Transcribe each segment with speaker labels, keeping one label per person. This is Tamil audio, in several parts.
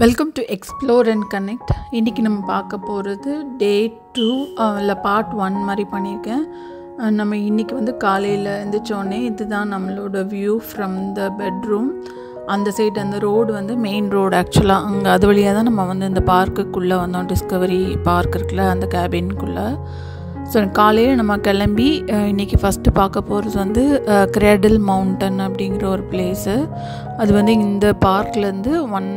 Speaker 1: Welcome to explore and connect. இன்றைக்கி நம்ம பார்க்க போகிறது டே 2 இல்லை பார்ட் 1 மாதிரி பண்ணியிருக்கேன். நம்ம இன்றைக்கி வந்து காலையில் எழுந்திரிச்சோடனே இதுதான் நம்மளோட வியூ ஃப்ரம் த பெட்ரூம். அந்த சைடு அந்த ரோடு வந்து மெயின் ரோடு ஆக்சுவலாக. அங்கே அது வழியாக தான் நம்ம வந்து இந்த பார்க்குக்குள்ளே வந்தோம். டிஸ்கவரி பார்க் இருக்குல்ல, அந்த கேபின்குள்ளே. ஸோ காலையில் நம்ம கிளம்பி இன்றைக்கி ஃபஸ்ட்டு பார்க்க போகிறது வந்து கிரேடில் மவுண்டன் அப்படிங்கிற ஒரு பிளேஸு. அது வந்து இந்த பார்க்லேருந்து 1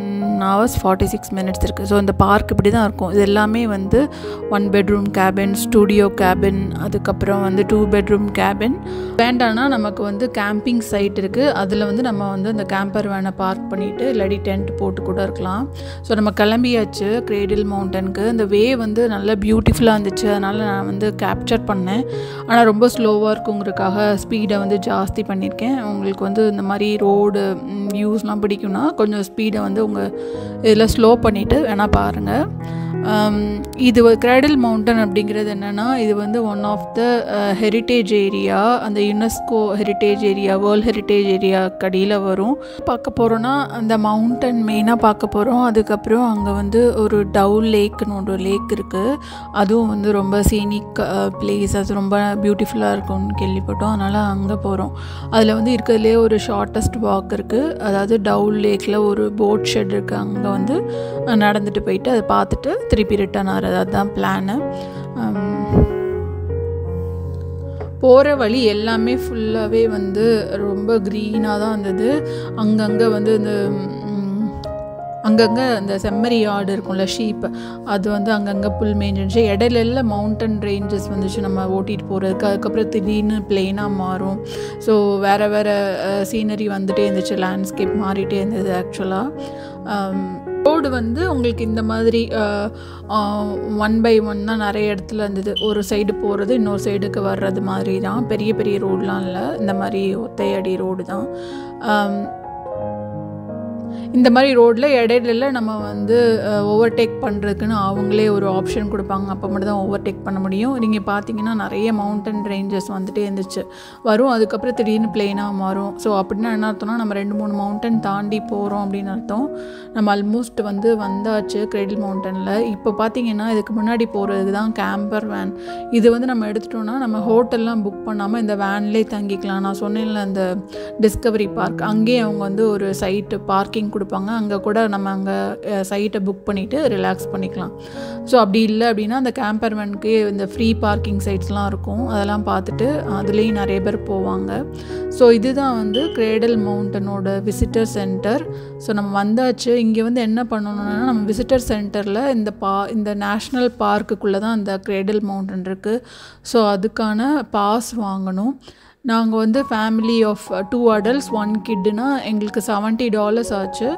Speaker 1: hours 46 minutes இருக்குது. ஸோ இந்த பார்க் இப்படி தான் இருக்கும். இது எல்லாமே வந்து 1 bedroom கேபின், ஸ்டூடியோ கேபின், அதுக்கப்புறம் வந்து 2 bedroom கேபின். வேண்டான்னா நமக்கு வந்து கேம்பிங் சைட் இருக்குது. அதில் வந்து நம்ம வந்து அந்த கேம்பர் வேனை பார்க் பண்ணிவிட்டு இல்லாட்டி டென்ட் போட்டு கூட இருக்கலாம். ஸோ நம்ம கிளம்பியாச்சு கிரேடில் மவுண்டனுக்கு. இந்த வே வந்து நல்லா பியூட்டிஃபுல்லாக இருந்துச்சு. அதனால் நான் வந்து கேப்சர் பண்ணேன். ஆனால் ரொம்ப ஸ்லோவாக இருக்குங்கிறதுக்காக ஸ்பீடை வந்து ஜாஸ்தி பண்ணியிருக்கேன். உங்களுக்கு வந்து இந்த மாதிரி ரோடு வியூஸ்லாம் பிடிக்கும்னா கொஞ்சம் ஸ்பீடை வந்து உங்கள் இதில் ஸ்லோ பண்ணிவிட்டு வேணால் பாருங்கள். இது கிரேடில் மவுண்டன் அப்படிங்கிறது என்னென்னா, இது வந்து one of the heritage area, அந்த UNESCO heritage area, world heritage area கடியில் வரும். பார்க்க போகிறோன்னா அந்த மவுண்டன் மெயினாக பார்க்க போகிறோம். அதுக்கப்புறம் அங்கே வந்து ஒரு டவ் லேக்குன்னு ஒரு லேக் இருக்குது. அதுவும் வந்து ரொம்ப சீனிக் பிளேஸ். அது ரொம்ப பியூட்டிஃபுல்லாக இருக்கும்னு கேள்விப்பட்டோம். அதனால் அங்கே போகிறோம். அதில் வந்து இருக்கிறதுலே ஒரு ஷார்ட்டஸ்ட் வாக் இருக்குது. அதாவது டவ் லேக்கில் ஒரு போட் ஷெட் இருக்குது. அங்கே வந்து நடந்துட்டு போயிட்டு அதை பார்த்துட்டு திருப்பி ரிட்டர்ன் ஆகிறது. அதுதான் பிளானு. போகிற வழி எல்லாமே ஃபுல்லாகவே வந்து ரொம்ப க்ரீனாக தான் இருந்தது. அங்கங்கே வந்து அங்கங்கே அந்த செம்மறி ஆடு இருக்கும்ல, ஷீப், அது வந்து அங்கங்கே புல் மேய்ஞ்சிருந்துச்சு. இடையில மவுண்டன் ரேஞ்சஸ் வந்துச்சு நம்ம ஓட்டிகிட்டு போகிறதுக்கு. அதுக்கப்புறம் திடீர்னு பிளெயினாக மாறும். ஸோ வேறு சீனரி வந்துகிட்டே இருந்துச்சு, லேண்ட்ஸ்கேப் மாறிட்டே இருந்தது ஆக்சுவலாக. ரோடு வந்து உங்களுக்கு இந்த மாதிரி 1 by 1 தான் நிறைய இடத்துல இருந்தது. ஒரு சைடு போகிறது இன்னொரு சைடுக்கு வர்றது மாதிரி தான். பெரிய பெரிய ரோடெலாம் இல்லை, இந்த மாதிரி ஒத்தையடி ரோடு தான். இந்த மாதிரி ரோட்டில் இடையில நம்ம வந்து ஓவர்டேக் பண்ணுறதுக்குன்னு அவங்களே ஒரு ஆப்ஷன் கொடுப்பாங்க. அப்போ மட்டும் தான் ஓவர்டேக் பண்ண முடியும். நீங்கள் பார்த்தீங்கன்னா நிறைய மவுண்டன் ரேஞ்சஸ் வந்துட்டே இருந்துச்சு வரும். அதுக்கப்புறம் திடீர்னு பிளெயினாக மாறும். ஸோ அப்படின்னா என்ன அர்த்தம்னா, நம்ம 2-3 மவுண்டன் தாண்டி போகிறோம் அப்படின்னு அர்த்தம். நம்ம ஆல்மோஸ்ட் வந்து வந்தாச்சு கிரேடில் மவுண்டனில். இப்போ பார்த்தீங்கன்னா இதுக்கு முன்னாடி போகிறதுக்கு தான் கேம்பர் வேன். இது வந்து நம்ம எடுத்துட்டோன்னா நம்ம ஹோட்டல்லாம் புக் பண்ணாமல் இந்த வேன்லேயே தங்கிக்கலாம். நான் சொன்னேன்ல அந்த டிஸ்கவரி பார்க், அங்கேயே அவங்க வந்து ஒரு சைட்டு பார்க்கிங் கொடுப்பாங்க. அங்கே கூட நம்ம அங்கே சைட்டை புக் பண்ணிவிட்டு ரிலாக்ஸ் பண்ணிக்கலாம். ஸோ அப்படி இல்லை அப்படின்னா அந்த கேம்பர் வேனுக்கு இந்த ஃப்ரீ பார்க்கிங் சைட்ஸ்லாம் இருக்கும். அதெல்லாம் பார்த்துட்டு அதுலேயும் நிறைய பேர் போவாங்க. ஸோ இதுதான் வந்து கிரேடில் மவுண்டனோட விசிட்டர் சென்டர். ஸோ நம்ம வந்தாச்சு. இங்கே வந்து என்ன பண்ணணும்னா, நம்ம விசிட்டர் சென்டரில் இந்த நேஷ்னல் பார்க்குக்குள்ளே தான் இந்த கிரேடில் மவுண்டன் இருக்குது. ஸோ அதுக்கான பாஸ் வாங்கணும். நாங்கள் வந்து ஃபேமிலி ஆஃப் 2 adults 1 kidனா எங்களுக்கு $70 ஆச்சு.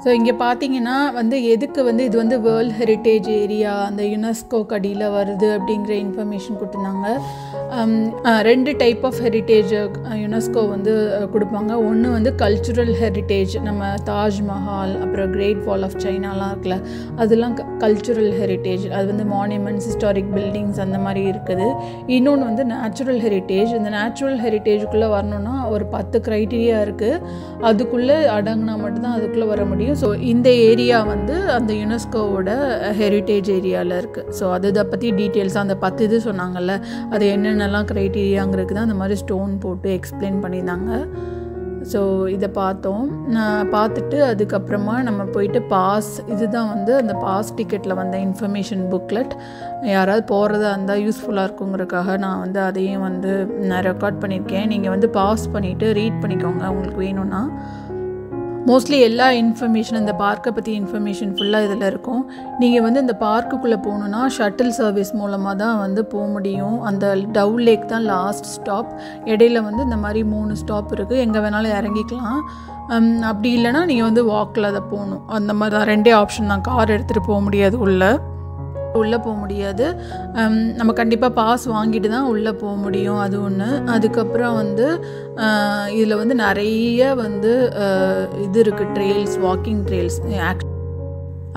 Speaker 1: ஸோ இங்கே பார்த்தீங்கன்னா வந்து எதுக்கு வந்து இது வந்து வேர்ல்ட் ஹெரிட்டேஜ் ஏரியா, அந்த யுனெஸ்கோ கடியில் வருது அப்படிங்கிற இன்ஃபர்மேஷன் கொடுத்துருந்தாங்க. 2 டைப் ஆஃப் ஹெரிட்டேஜ் யுனெஸ்கோ வந்து கொடுப்பாங்க. ஒன்று வந்து கல்ச்சுரல் ஹெரிட்டேஜ், நம்ம தாஜ்மஹால், அப்புறம் கிரேட் வால் ஆஃப் சைனாலாம் இருக்குல்ல, அதெல்லாம் கல்ச்சுரல் ஹெரிட்டேஜ். அது வந்து மானுமெண்ட்ஸ், ஹிஸ்டாரிக் பில்டிங்ஸ் அந்த மாதிரி இருக்குது. இன்னொன்று வந்து நேச்சுரல் ஹெரிட்டேஜ். இந்த நேச்சுரல் ஹெரிட்டேஜுக்குள்ளே வரணுன்னா ஒரு 10 க்ரைட்டீரியா இருக்குது. அதுக்குள்ளே அடங்கினா மட்டும்தான் அதுக்குள்ளே வர முடியும். ஸோ இந்த ஏரியா வந்து அந்த யுனெஸ்கோவோட ஹெரிட்டேஜ் ஏரியாவில் இருக்குது. ஸோ அதை பற்றி டீட்டெயில்ஸாக அந்த 10 இது சொன்னாங்கல்ல, அது என்னென்னலாம் க்ரைட்டீரியாங்கிறதுக்கு தான் அந்த மாதிரி ஸ்டோன் போட்டு எக்ஸ்பிளைன் பண்ணியிருந்தாங்க. ஸோ இதை பார்த்தோம். பார்த்துட்டு அதுக்கப்புறமா நம்ம போயிட்டு பாஸ், இதுதான் வந்து அந்த பாஸ் டிக்கெட்டில் வந்த இன்ஃபர்மேஷன் புக்லெட். யாராவது போகிறதா இருந்தால் யூஸ்ஃபுல்லாக இருக்குங்கிறதுக்காக நான் வந்து அதையும் வந்து நான் ரெக்கார்ட் பண்ணியிருக்கேன். நீங்கள் வந்து பாஸ் பண்ணிவிட்டு ரீட் பண்ணிக்கோங்க உங்களுக்கு வேணும்னா. மோஸ்ட்லி எல்லா இன்ஃபர்மேஷன், இந்த பார்க்கை பற்றி இன்ஃபர்மேஷன் ஃபுல்லாக இதில் இருக்கும். நீங்கள் வந்து இந்த பார்க்குக்குள்ளே போகணுன்னா ஷட்டில் சர்வீஸ் மூலமாக தான் வந்து போக முடியும். அந்த டவ் லேக் தான் லாஸ்ட் ஸ்டாப். இடையில வந்து இந்த மாதிரி 3 ஸ்டாப் இருக்குது. எங்கே வேணாலும் இறங்கிக்கலாம். அப்படி இல்லைனா நீங்கள் வந்து வாக்கில் அதை போகணும். அந்த மாதிரி தான் 2 ஆப்ஷன் தான். கார் எடுத்துகிட்டு போக முடியாது, உள்ளே போக முடியாது. நம்ம கண்டிப்பாக பாஸ் வாங்கிட்டு தான் உள்ளே போக முடியும், அது ஒன்று. அதுக்கப்புறம் வந்து இதில் வந்து நிறைய வந்து இது இருக்குது, ட்ரெயில்ஸ், வாக்கிங் ட்ரெயில்ஸ்.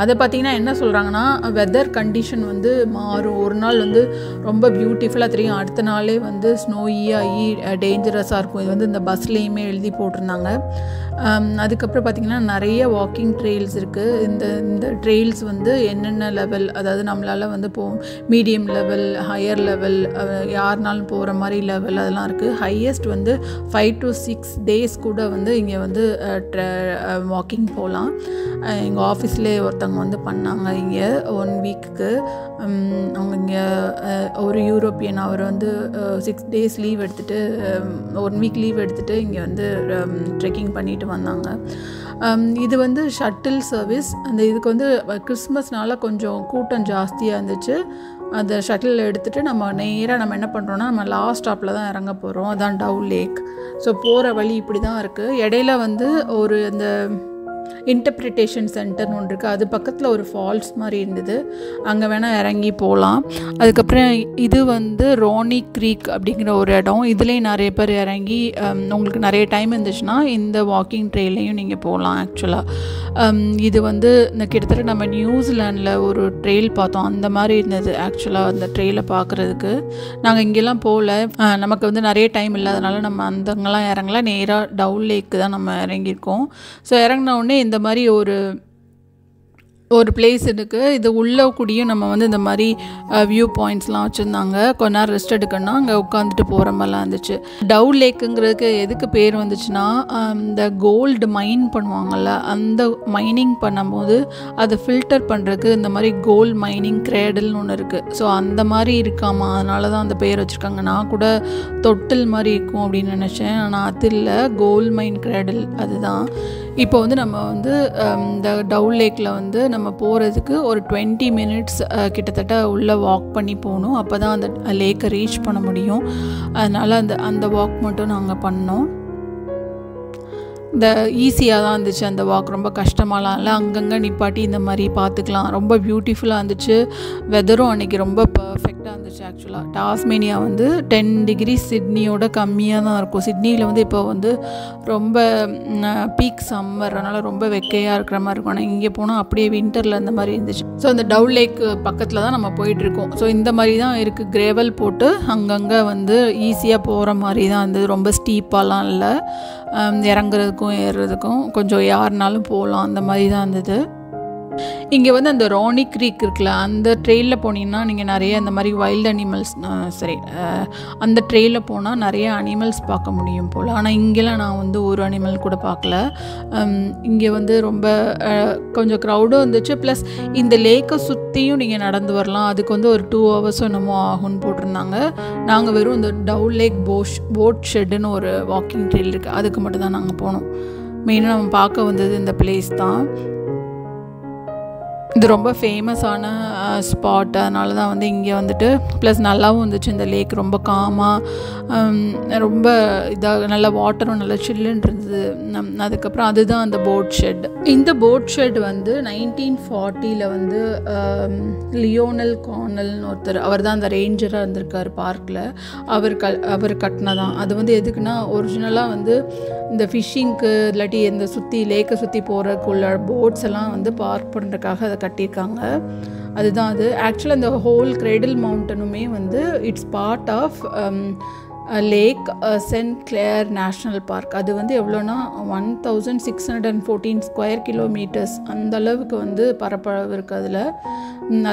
Speaker 1: அதை பார்த்திங்கன்னா என்ன சொல்கிறாங்கன்னா, வெதர் கண்டிஷன் வந்து மாறும். ஒரு நாள் வந்து ரொம்ப பியூட்டிஃபுல்லாக தெரியும், அடுத்த நாளே வந்து ஸ்னோயியாகி டேஞ்சரஸாக இருக்கும். இது வந்து இந்த பஸ்லேயுமே எழுதி போட்டிருந்தாங்க. அதுக்கப்புறம் பார்த்திங்கன்னா நிறைய வாக்கிங் ட்ரெயில்ஸ் இருக்குது. இந்த ட்ரெயில்ஸ் வந்து என்னென்ன லெவல், அதாவது நம்மளால் வந்து மீடியம் லெவல், ஹையர் லெவல், யாருனாலும் போகிற மாதிரி லெவல் அதெல்லாம் இருக்குது. ஹையஸ்ட் வந்து 5 to 6 days கூட வந்து இங்கே வந்து வாக்கிங் போகலாம். எங்கள் ஆஃபீஸ்லேயே ஒருத்தவங்க வந்து பண்ணாங்க இங்கே 1 வீக்குக்கு. அவங்க இங்கே ஒரு யூரோப்பியன், அவர் வந்து 6 days லீவ் எடுத்துகிட்டு 1 week லீவ் எடுத்துகிட்டு இங்கே வந்து ட்ரெக்கிங் பண்ணிட்டு வந்தாங்க. இது வந்து ஷட்டில் சர்வீஸ். இதுக்கு வந்து கிறிஸ்மஸ்னால கொஞ்சம் கூட்டம் ஜாஸ்தியாக இருந்துச்சு. அந்த ஷட்டில் எடுத்துகிட்டு நம்ம என்ன பண்ணுறோன்னா நம்ம லாஸ்ட் ஸ்டாப்பில் தான் இறங்க போகிறோம். அதான் டவ் லேக். ஸோ போகிற வழி இப்படி தான் இருக்குது. இடையில வந்து ஒரு அந்த இன்டர்பிரிட்டேஷன் சென்டர்னு ஒன்று இருக்குது. அது பக்கத்தில் ஒரு ஃபால்ஸ் மாதிரி இருந்தது, அங்கே வேணால் இறங்கி போகலாம். அதுக்கப்புறம் இது வந்து ரோனி க்ரீக் அப்படிங்கிற ஒரு இடம். இதுலேயும் நிறைய பேர் இறங்கி உங்களுக்கு நிறைய டைம் இருந்துச்சுன்னா இந்த வாக்கிங் ட்ரெயிலையும் நீங்கள் போகலாம். ஆக்சுவலாக இது வந்து இந்த கிட்டத்தட்ட நம்ம நியூசிலாண்டில் ஒரு ட்ரெயில் பார்த்தோம், அந்த மாதிரி இருந்தது ஆக்சுவலாக அந்த ட்ரெயிலை பார்க்குறதுக்கு. நாங்கள் இங்கெல்லாம் போகல, நமக்கு வந்து நிறைய டைம் இல்லாதனால நம்ம அங்கெல்லாம் இறங்கல, நேராக டவ் லேக்கு தான் நம்ம இறங்கியிருக்கோம். ஸோ இறங்கினோடனே இந்த மாதிரி ஒரு பிளேஸ் இருக்குது. இது உள்ள கூடியும் நம்ம வந்து இந்த மாதிரி வியூ பாயிண்ட்ஸ்லாம் வச்சுருந்தாங்க. கொஞ்ச நேரம் ரெஸ்ட் எடுக்கணும்னா அங்கே உட்காந்துட்டு போகிற மாதிரிலாம் இருந்துச்சு. டவ் லேக்குங்கிறதுக்கு எதுக்கு பேர் வந்துச்சுன்னா, இந்த கோல்டு மைன் பண்ணுவாங்கள்ல, அந்த மைனிங் பண்ணும்போது அதை ஃபில்டர் பண்ணுறதுக்கு இந்த மாதிரி கோல்டு மைனிங் கிரேடல்னு ஒன்று இருக்குது. ஸோ அந்த மாதிரி இருக்காமா, அதனால தான் அந்த பேர் வச்சுருக்காங்க. நான் கூட தொட்டில் மாதிரி இருக்கும் அப்படின்னு நினச்சேன், ஆனால் அது இல்லை, கோல்டு மைன் கிரேடல் அதுதான். இப்போ வந்து நம்ம வந்து இந்த டவ் லேக்கில் வந்து நம்ம போகிறதுக்கு ஒரு 20 minutes கிட்டத்தட்ட உள்ளே வாக் பண்ணி போகணும். அப்போ தான் அந்த லேக்கை ரீச் பண்ண முடியும். அதனால் அந்த வாக் மட்டும் நாங்கள் பண்ணோம். இந்த ஈஸியாக தான் இருந்துச்சு அந்த வாக், ரொம்ப கஷ்டமாலாம் இல்லை. அங்கங்கே நிப்பாட்டி இந்த மாதிரி பார்த்துக்கலாம். ரொம்ப பியூட்டிஃபுல்லாக இருந்துச்சு. வெதரும் அன்றைக்கி ரொம்ப பர்ஃபெக்டாக இருந்துச்சு. ஆக்சுவலாக டாஸ்மேனியா வந்து 10 degrees சிட்னியோட கம்மியாக தான் இருக்கும். சிட்னியில் வந்து இப்போ வந்து ரொம்ப பீக் சம்மர், அதனால் ரொம்ப வெக்கையாக இருக்கிற மாதிரி இருக்கும். ஆனால் இங்கே போனால் அப்படியே வின்டரில் இந்த மாதிரி இருந்துச்சு. ஸோ அந்த டவ் லேக் பக்கத்தில் தான் நம்ம போயிட்டுருக்கோம். ஸோ இந்த மாதிரி தான் இருக்குது, கிரேவல் போட்டு அங்கங்கே வந்து ஈஸியாக போகிற மாதிரி தான் இருந்தது. ரொம்ப ஸ்டீப்பாலாம் இல்லை, இறங்குறதுக்கும் ஏறுறதுக்கும் கொஞ்சம் யாருனாலும் போகலாம், அந்த மாதிரி தான் இருந்தது. இங்கே வந்து அந்த ரானி க்ரீக் இருக்குல்ல, அந்த ட்ரெயிலில் போனீங்கன்னா நீங்கள் நிறைய இந்த மாதிரி வைல்டு அனிமல்ஸ், அந்த ட்ரெயிலில் போனால் நிறைய அனிமல்ஸ் பார்க்க முடியும் போல். ஆனால் இங்கெல்லாம் நான் வந்து ஒரு அனிமல் கூட பார்க்கல. இங்கே வந்து ரொம்ப கொஞ்சம் க்ரௌடும் இருந்துச்சு. ப்ளஸ் இந்த லேக்கை சுற்றியும் நீங்கள் நடந்து வரலாம். அதுக்கு வந்து ஒரு 2 hours என்னமோ ஆகும்னு போட்டிருந்தாங்க. நாங்கள் வெறும் இந்த டவ் லேக் போட் ஷெட்டுன்னு ஒரு வாக்கிங் ட்ரெயில் இருக்குது, அதுக்கு மட்டும் தான் நாங்கள் போனோம். மெயினாக நம்ம பார்க்க வந்தது இந்த பிளேஸ் தான். இது ரொம்ப ஃபேமஸான ஸ்பாட், அதனால தான் வந்து இங்கே வந்துட்டு ப்ளஸ் நல்லாவும் இருந்துச்சு. இந்த லேக் ரொம்ப காமாக, ரொம்ப இதாக நல்ல வாட்டரும் நல்லா சில்லுன்னு இருந்தது. அதுக்கப்புறம் அதுதான் அந்த போட் ஷெட். இந்த போட் ஷெட் வந்து 1940 வந்து லியோனல் கார்னல்னு ஒருத்தர், அவர் தான் அந்த ரேஞ்சராக இருந்திருக்கார் பார்க்கில், அவர் கட்டினதான். அது வந்து எதுக்குன்னா, ஒரிஜினலாக வந்து இந்த ஃபிஷ்ஷிங்க்கு இல்லாட்டி இந்த லேக்கை சுற்றி போகிறதுக்குள்ள போட்ஸ் எல்லாம் வந்து பார்க் பண்ணுறதுக்காக அதை கட்டியிருக்காங்க. அதுதான் அது. ஆக்சுவலாக இந்த ஹோல் கிரேடல் மவுண்டனுமே வந்து it's part of Lake Saint Clair National Park. அது வந்து எவ்வளோனா 1614 square kilometers அந்த அளவுக்கு வந்து பரப்பளவு இருக்குது.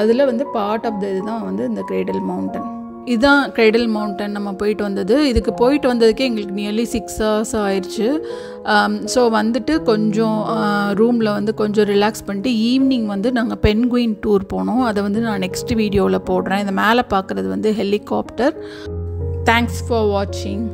Speaker 1: அதில் வந்து பார்ட் ஆஃப் த இதுதான் வந்து இந்த கிரேடல் மவுண்டன். இதுதான் கிரேடல் மவுண்டன் நம்ம போயிட்டு வந்தது. இதுக்கு போயிட்டு வந்ததுக்கே எங்களுக்கு நியர்லி 6 hours ஆயிடுச்சு. ஸோ வந்துட்டு கொஞ்சம் ரூமில் வந்து கொஞ்சம் ரிலாக்ஸ் பண்ணிட்டு ஈவினிங் வந்து நாங்கள் பென்குயின் டூர் போனோம். அதை வந்து நான் நெக்ஸ்ட் வீடியோவில் போடுறேன். இந்த மேலே பார்க்குறது வந்து ஹெலிகாப்டர். தேங்க்ஸ் ஃபார் வாட்சிங்.